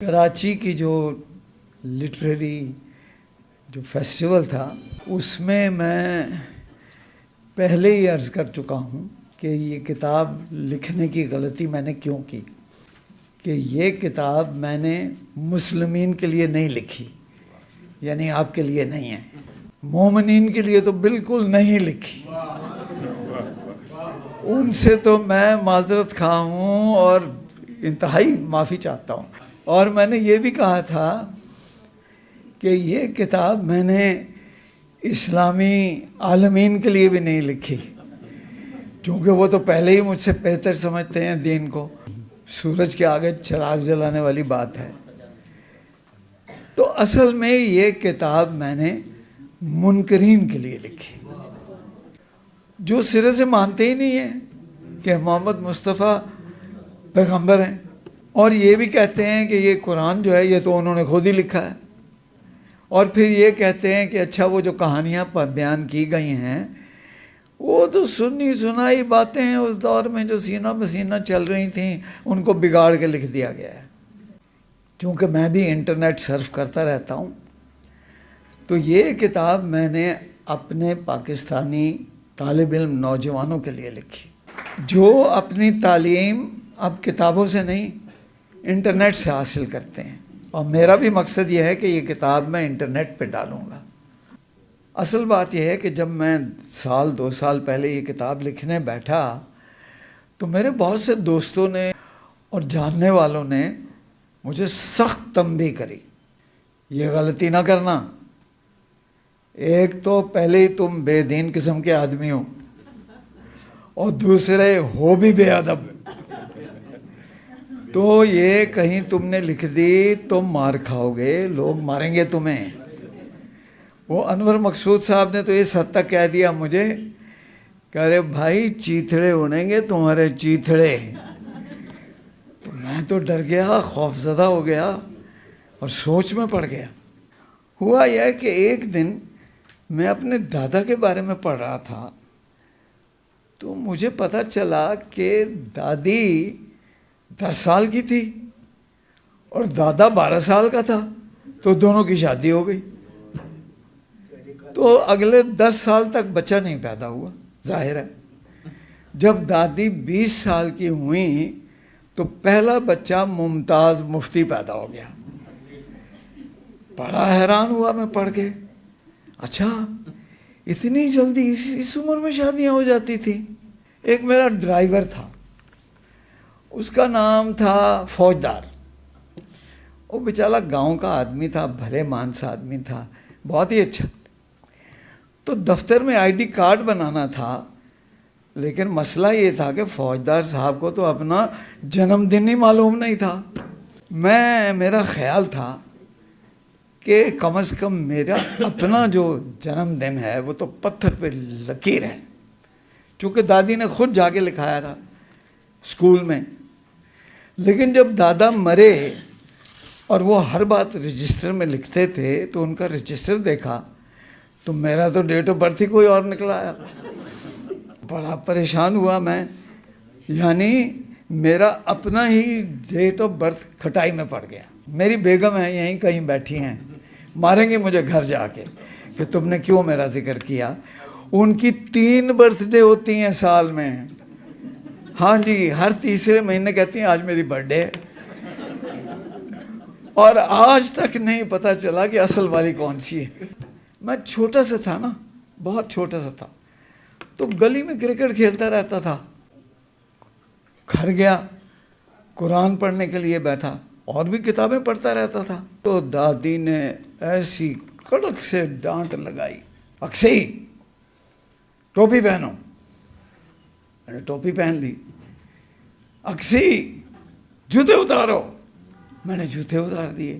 کراچی کی جو لٹریری جو فیسٹیول تھا اس میں پہلے ہی عرض کر چکا ہوں کہ یہ کتاب لکھنے کی غلطی میں نے کیوں کی، کہ یہ کتاب میں نے مسلمین کے لیے نہیں لکھی، یعنی آپ کے لیے نہیں ہے، مومنین کے لیے تو بالکل نہیں لکھی، ان سے تو میں معذرت خواہ ہوں اور انتہائی معافی چاہتا ہوں۔ اور میں نے یہ بھی کہا تھا کہ یہ کتاب میں نے اسلامی عالمین کے لیے بھی نہیں لکھی، کیونکہ وہ تو پہلے ہی مجھ سے بہتر سمجھتے ہیں دین کو، سورج کے آگے چراغ جلانے والی بات ہے۔ تو اصل میں یہ کتاب میں نے منکرین کے لیے لکھی، جو سرے سے مانتے ہی نہیں ہیں کہ محمد مصطفیٰ پیغمبر ہیں، اور یہ بھی کہتے ہیں کہ یہ قرآن جو ہے یہ تو انہوں نے خود ہی لکھا ہے، اور پھر یہ کہتے ہیں کہ اچھا وہ جو کہانیاں بیان کی گئی ہیں وہ تو سنی سنائی باتیں ہیں اس دور میں جو سینہ بسینہ چل رہی تھیں، ان کو بگاڑ کے لکھ دیا گیا ہے۔ چونکہ میں بھی انٹرنیٹ سرف کرتا رہتا ہوں، تو یہ کتاب میں نے اپنے پاکستانی طالب علم نوجوانوں کے لیے لکھی، جو اپنی تعلیم اب کتابوں سے نہیں انٹرنیٹ سے حاصل کرتے ہیں، اور میرا بھی مقصد یہ ہے کہ یہ کتاب میں انٹرنیٹ پہ ڈالوں گا۔ اصل بات یہ ہے کہ جب میں سال دو سال پہلے یہ کتاب لکھنے بیٹھا تو میرے بہت سے دوستوں نے اور جاننے والوں نے مجھے سخت تنبیہ کری، یہ غلطی نہ کرنا، ایک تو پہلے ہی تم بے دین قسم کے آدمی ہو، اور دوسرے ہو بھی بے ادب، تو یہ کہیں تم نے لکھ دی تم مار کھاؤ گے، لوگ ماریں گے تمہیں۔ وہ انور مقصود صاحب نے تو اس حد تک کہہ دیا مجھے کہ ارے بھائی چیتھڑے اڑیں گے تمہارے چیتھڑے۔ تو میں تو ڈر گیا، خوف زدہ ہو گیا اور سوچ میں پڑ گیا۔ ہوا یہ کہ ایک دن میں اپنے دادا کے بارے میں پڑھ رہا تھا، تو مجھے پتہ چلا کہ دادی 10 سال کی تھی اور دادا 12 سال کا تھا، تو دونوں کی شادی ہو گئی، تو اگلے 10 سال تک بچہ نہیں پیدا ہوا۔ ظاہر ہے جب دادی 20 سال کی ہوئیں تو پہلا بچہ ممتاز مفتی پیدا ہو گیا۔ بڑا حیران ہوا میں پڑھ کے، اچھا اتنی جلدی اس عمر میں شادیاں ہو جاتی تھیں۔ ایک میرا ڈرائیور تھا، اس کا نام تھا فوجدار، وہ بیچارہ گاؤں کا آدمی تھا، بھلے مانس آدمی تھا، بہت ہی اچھا۔ تو دفتر میں آئی ڈی کارڈ بنانا تھا، لیکن مسئلہ یہ تھا کہ فوجدار صاحب کو تو اپنا جنم دن ہی معلوم نہیں تھا۔ میرا خیال تھا کہ کم از کم میرا اپنا جو جنم دن ہے وہ تو پتھر پہ لکیر ہے، چونکہ دادی نے خود جا کے لکھایا تھا اسکول میں۔ لیکن جب دادا مرے اور وہ ہر بات رجسٹر میں لکھتے تھے تو ان کا رجسٹر دیکھا تو میرا تو ڈیٹ آف برتھ ہی کوئی اور نکلا آیا۔ بڑا پریشان ہوا میں، یعنی میرا اپنا ہی ڈیٹ آف برتھ کھٹائی میں پڑ گیا۔ میری بیگم ہے یہیں کہیں بیٹھی ہیں، ماریں گے مجھے گھر جا کے کہ تم نے کیوں میرا ذکر کیا۔ ان کی 3 برتھ ڈے ہوتی ہیں سال میں، ہاں جی، ہر تیسرے مہینے کہتی ہیں آج میری برتھ ڈے ہے، اور آج تک نہیں پتہ چلا کہ اصل والی کون سی ہے۔ میں چھوٹا سا تھا نا، بہت چھوٹا سا تھا، تو گلی میں کرکٹ کھیلتا رہتا تھا۔ گھر گیا، قرآن پڑھنے کے لیے بیٹھا، اور بھی کتابیں پڑھتا رہتا تھا، تو دادی نے ایسی کڑک سے ڈانٹ لگائی، اکشے ٹوپی پہنو۔ میں نے ٹوپی پہن لی۔ اکشی جوتے اتارو۔ میں نے جوتے اتار دیے۔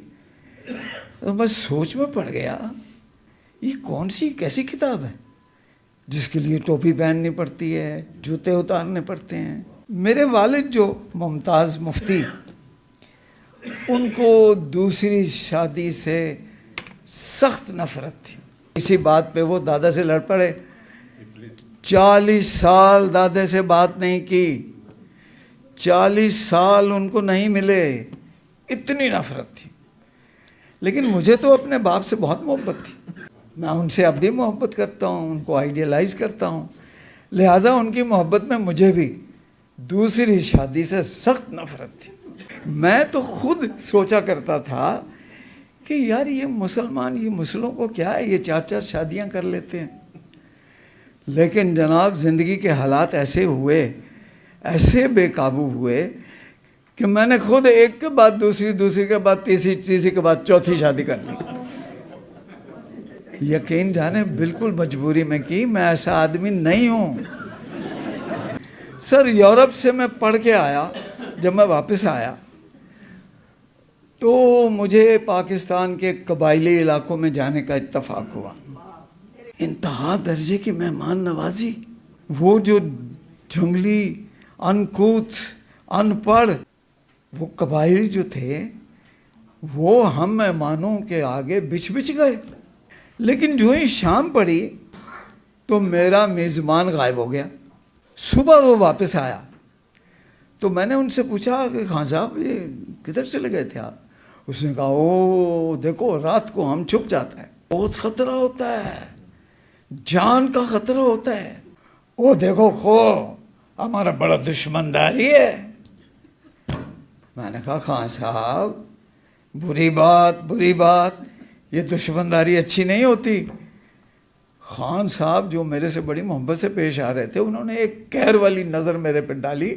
تو میں سوچ میں پڑ گیا، یہ کون سی کیسی کتاب ہے جس کے لیے ٹوپی پہننی پڑتی ہے، جوتے اتارنے پڑتے ہیں۔ میرے والد جو ممتاز مفتی، ان کو دوسری شادی سے سخت نفرت تھی، اسی بات پہ وہ دادا سے لڑ پڑے۔ 40 سال دادے سے بات نہیں کی، 40 سال ان کو نہیں ملے، اتنی نفرت تھی. لیکن مجھے تو اپنے باپ سے بہت محبت تھی. میں ان سے اب بھی محبت کرتا ہوں, ان کو آئیڈیلائز کرتا ہوں. لہٰذا ان کی محبت میں مجھے بھی دوسری شادی سے سخت نفرت تھی. میں تو خود سوچا کرتا تھا کہ یار یہ مسلمان, یہ مسلموں کو کیا ہے, یہ 4 شادیاں کر لیتے ہیں. لیکن جناب زندگی کے حالات ایسے ہوئے, ایسے بے قابو ہوئے کہ میں نے خود ایک کے بعد دوسری, دوسری کے بعد تیسری, تیسری کے بعد چوتھی شادی کر لی. یقین جانے بالکل مجبوری میں کی. میں ایسا آدمی نہیں ہوں. سر یورپ سے میں پڑھ کے آیا, جب میں واپس آیا تو مجھے پاکستان کے قبائلی علاقوں میں جانے کا اتفاق ہوا. انتہا درجے کی مہمان نوازی. وہ جو جنگلی, انکوت, ان پڑھ وہ قبائلی جو تھے وہ ہم مہمانوں کے آگے بچ گئے. لیکن جو ہی شام پڑی تو میرا میزبان غائب ہو گیا. صبح وہ واپس آیا تو میں نے ان سے پوچھا کہ خان صاحب یہ کدھر چلے گئے تھے آپ؟ اس نے کہا او دیکھو رات کو ہم چھپ جاتا ہے, بہت خطرہ ہوتا ہے, جان کا خطرہ ہوتا ہے. او دیکھو خو ہمارا بڑا دشمن داری ہے. میں نے کہا خان صاحب بری بات, یہ دشمن داری اچھی نہیں ہوتی. خان صاحب جو میرے سے بڑی محبت سے پیش آ رہے تھے, انہوں نے ایک قہر والی نظر میرے پہ ڈالی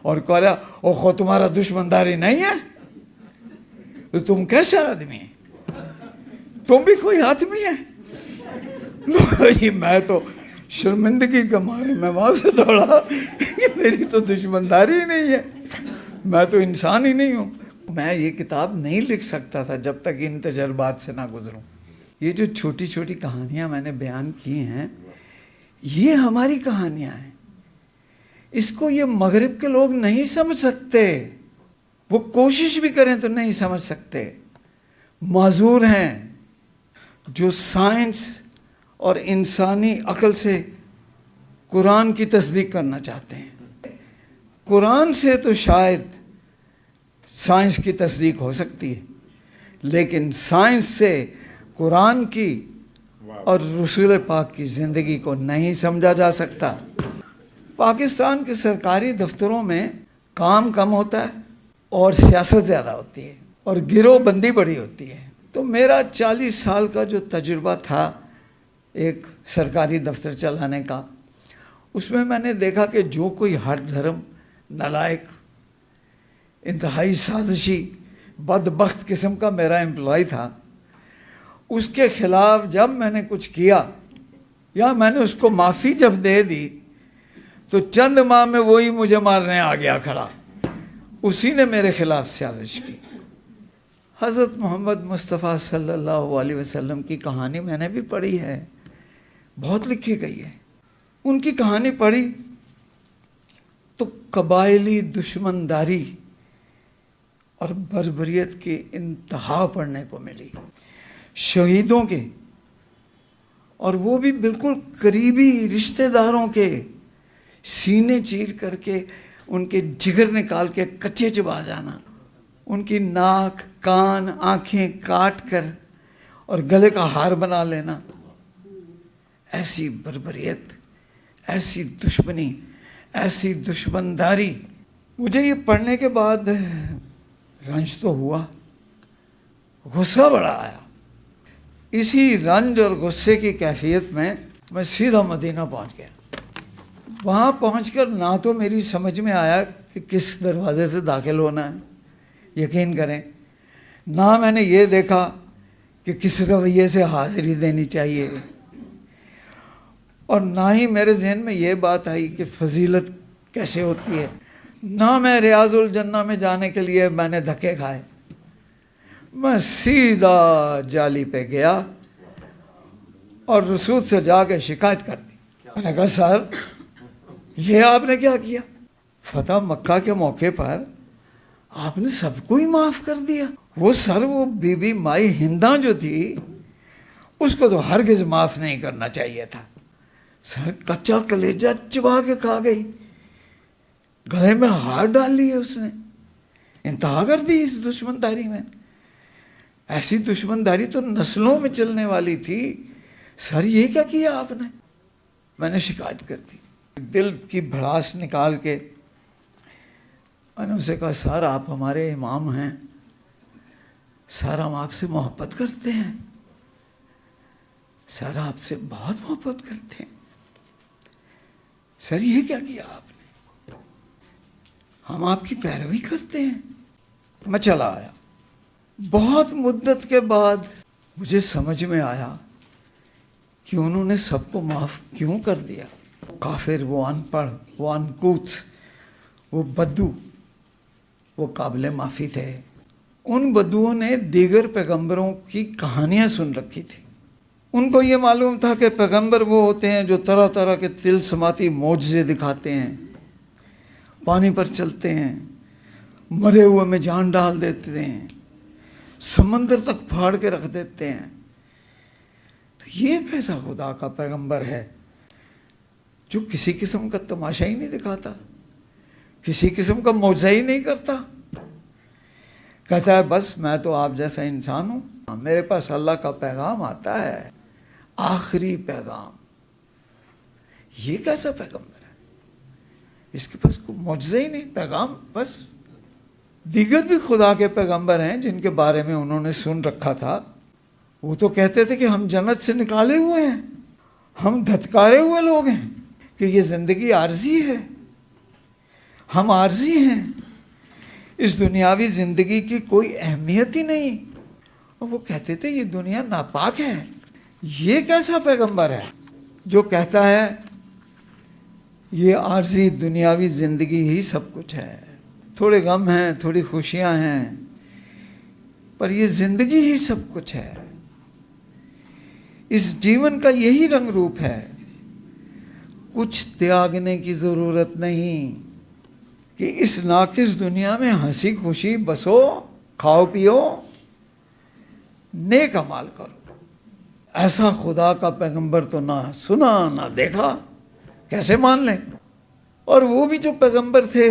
اور کہا او خو تمہارا دشمن داری نہیں ہے, تو تم کیسے آدمی ہیں, تم بھی کوئی آدمی ہے. میں تو شرمندگی کے مارے میں وہاں سے دوڑا کہ میری تو دشمن داری ہی نہیں ہے, میں تو انسان ہی نہیں ہوں. میں یہ کتاب نہیں لکھ سکتا تھا جب تک ان تجربات سے نہ گزروں. یہ جو چھوٹی چھوٹی کہانیاں میں نے بیان کی ہیں یہ ہماری کہانیاں ہیں. اس کو یہ مغرب کے لوگ نہیں سمجھ سکتے, وہ کوشش بھی کریں تو نہیں سمجھ سکتے. معذور ہیں جو سائنس اور انسانی عقل سے قرآن کی تصدیق کرنا چاہتے ہیں. قرآن سے تو شاید سائنس کی تصدیق ہو سکتی ہے, لیکن سائنس سے قرآن کی اور رسول پاک کی زندگی کو نہیں سمجھا جا سکتا. پاکستان کے سرکاری دفتروں میں کام کم ہوتا ہے اور سیاست زیادہ ہوتی ہے اور گروہ بندی بڑی ہوتی ہے. تو میرا 40 سال کا جو تجربہ تھا ایک سرکاری دفتر چلانے کا, اس میں نے دیکھا کہ جو کوئی ہٹ دھرم, نالائق, انتہائی سازشی, بدبخت قسم کا میرا امپلائی تھا, اس کے خلاف جب میں نے کچھ کیا یا میں نے اس کو معافی جب دے دی تو چند ماہ میں وہی مجھے مارنے آ گیا کھڑا. اسی نے میرے خلاف سازش کی. حضرت محمد مصطفیٰ صلی اللہ علیہ وسلم کی کہانی میں نے بھی پڑھی ہے, بہت لکھی گئی ہے. ان کی کہانی پڑھی تو قبائلی دشمنداری اور بربریت کی انتہا پڑھنے کو ملی. شہیدوں کے, اور وہ بھی بالکل قریبی رشتہ داروں کے, سینے چیر کر کے ان کے جگر نکال کے کچے چبا جانا, ان کی ناک, کان, آنکھیں کاٹ کر اور گلے کا ہار بنا لینا. ایسی بربریت, ایسی دشمنی, ایسی دشمنداری. مجھے یہ پڑھنے کے بعد رنج تو ہوا, غصہ بڑا آیا. اسی رنج اور غصے کی کیفیت میں سیدھا مدینہ پہنچ گیا. وہاں پہنچ کر نہ تو میری سمجھ میں آیا کہ کس دروازے سے داخل ہونا ہے, یقین کریں, نہ میں نے یہ دیکھا کہ کس رویے سے حاضری دینی چاہیے, اور نہ ہی میرے ذہن میں یہ بات آئی کہ فضیلت کیسے ہوتی ہے. نہ میں ریاض الجنہ میں جانے کے لیے میں نے دھکے کھائے. میں سیدھا جالی پہ گیا اور رسول سے جا کے شکایت کر دی. میں نے کہا سر یہ آپ نے کیا کیا؟ فتح مکہ کے موقع پر آپ نے سب کو ہی معاف کر دیا. وہ سر وہ بی بی مائی ہندہ جو تھی اس کو تو ہرگز معاف نہیں کرنا چاہیے تھا. سر کچا کلیجہ چبا کے کھا گئی, گلے میں ہار ڈال لی ہے اس نے. انتہا کر دی اس دشمنداری میں. ایسی دشمنداری تو نسلوں میں چلنے والی تھی. سر یہ کیا کیا آپ نے؟ میں نے شکایت کر دی. دل کی بھڑاس نکال کے میں نے اسے کہا سر آپ ہمارے امام ہیں، سر ہم آپ سے محبت کرتے ہیں، سر آپ سے بہت محبت کرتے ہیں، سر یہ کیا کیا آپ نے؟ ہم آپ کی پیروی کرتے ہیں. میں چلا آیا. بہت مدت کے بعد مجھے سمجھ میں آیا کہ انہوں نے سب کو معاف کیوں کر دیا. کافر، وہ ان پڑھ، وہ انکوت، وہ بدو، وہ قابل معافی تھے. ان بدوؤں نے دیگر پیغمبروں کی کہانیاں سن رکھی تھی. ان کو یہ معلوم تھا کہ پیغمبر وہ ہوتے ہیں جو طرح طرح کے دل سماتی معجزے دکھاتے ہیں، پانی پر چلتے ہیں، مرے ہوئے میں جان ڈال دیتے ہیں، سمندر تک پھاڑ کے رکھ دیتے ہیں. تو یہ کیسا خدا کا پیغمبر ہے جو کسی قسم کا تماشا ہی نہیں دکھاتا، کسی قسم کا معجزہ ہی نہیں کرتا. کہتا ہے بس میں تو آپ جیسا انسان ہوں، میرے پاس اللہ کا پیغام آتا ہے، آخری پیغام. یہ کیسا پیغمبر ہے؟ اس کے پاس کوئی معجزہ ہی نہیں، پیغام بس. دیگر بھی خدا کے پیغمبر ہیں جن کے بارے میں انہوں نے سن رکھا تھا. وہ تو کہتے تھے کہ ہم جنت سے نکالے ہوئے ہیں، ہم دھتکارے ہوئے لوگ ہیں، کہ یہ زندگی عارضی ہے، ہم عارضی ہیں، اس دنیاوی زندگی کی کوئی اہمیت ہی نہیں. اور وہ کہتے تھے یہ دنیا ناپاک ہے. یہ کیسا پیغمبر ہے جو کہتا ہے یہ عارضی دنیاوی زندگی ہی سب کچھ ہے، تھوڑے غم ہیں، تھوڑی خوشیاں ہیں، پر یہ زندگی ہی سب کچھ ہے. اس جیون کا یہی رنگ روپ ہے. کچھ تیاگنے کی ضرورت نہیں کہ اس ناقص دنیا میں ہنسی خوشی بسو، کھاؤ پیو، نیک اعمال کرو. ایسا خدا کا پیغمبر تو نہ سنا نہ دیکھا، کیسے مان لیں؟ اور وہ بھی جو پیغمبر تھے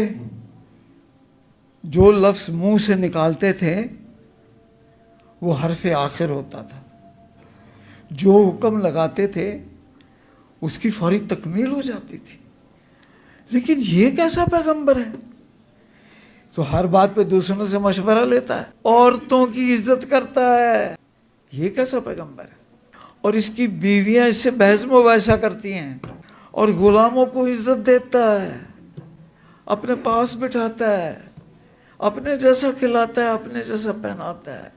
جو لفظ منہ سے نکالتے تھے وہ حرف آخر ہوتا تھا، جو حکم لگاتے تھے اس کی فوری تکمیل ہو جاتی تھی. لیکن یہ کیسا پیغمبر ہے؟ تو ہر بات پہ دوسروں سے مشورہ لیتا ہے، عورتوں کی عزت کرتا ہے. یہ کیسا پیغمبر ہے؟ اور اس کی بیویاں اس سے بحث مباحثہ کرتی ہیں، اور غلاموں کو عزت دیتا ہے، اپنے پاس بٹھاتا ہے، اپنے جیسا کھلاتا ہے، اپنے جیسا پہناتا ہے.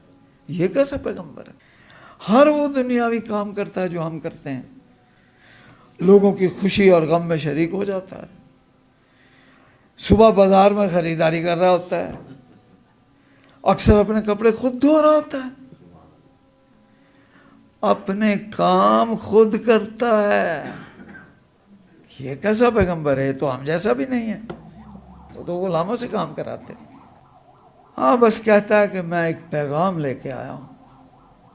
یہ کیسا پیغمبر ہے؟ ہر وہ دنیاوی کام کرتا ہے جو ہم کرتے ہیں، لوگوں کی خوشی اور غم میں شریک ہو جاتا ہے. صبح بازار میں خریداری کر رہا ہوتا ہے، اکثر اپنے کپڑے خود دھو رہا ہوتا ہے، اپنے کام خود کرتا ہے. یہ کیسا پیغمبر ہے؟ تو ہم جیسا بھی نہیں ہے، وہ تو غلاموں سے کام کراتے ہیں. ہاں بس کہتا ہے کہ میں ایک پیغام لے کے آیا ہوں،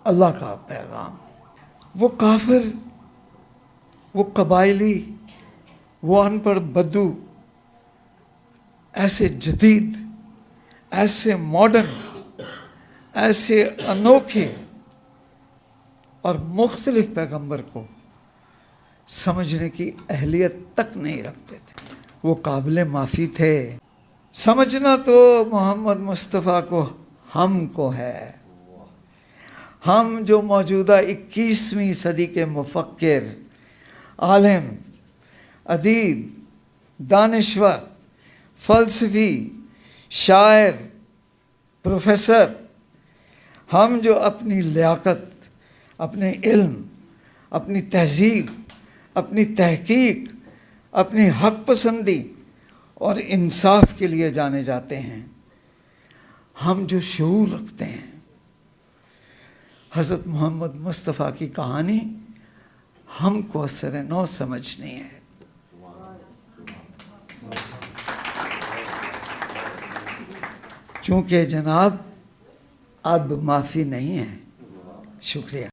اللہ کا پیغام. وہ کافر، وہ قبائلی، وہ ان پڑھ بدو ایسے جدید، ایسے ماڈرن، ایسے انوکھے اور مختلف پیغمبر کو سمجھنے کی اہلیت تک نہیں رکھتے تھے. وہ قابل معافی تھے. سمجھنا تو محمد مصطفیٰ کو ہم کو ہے. ہم جو موجودہ 21ویں صدی کے مفکر، عالم، ادیب، دانشور، فلسفی، شاعر، پروفیسر، ہم جو اپنی لیاقت، اپنے علم، اپنی تہذیب، اپنی تحقیق، اپنی حق پسندی اور انصاف کے لیے جانے جاتے ہیں، ہم جو شعور رکھتے ہیں، حضرت محمد مصطفیٰ کی کہانی ہم کو اثر نو سمجھنی ہے. چونکہ جناب اب معافی نہیں ہے. شکریہ.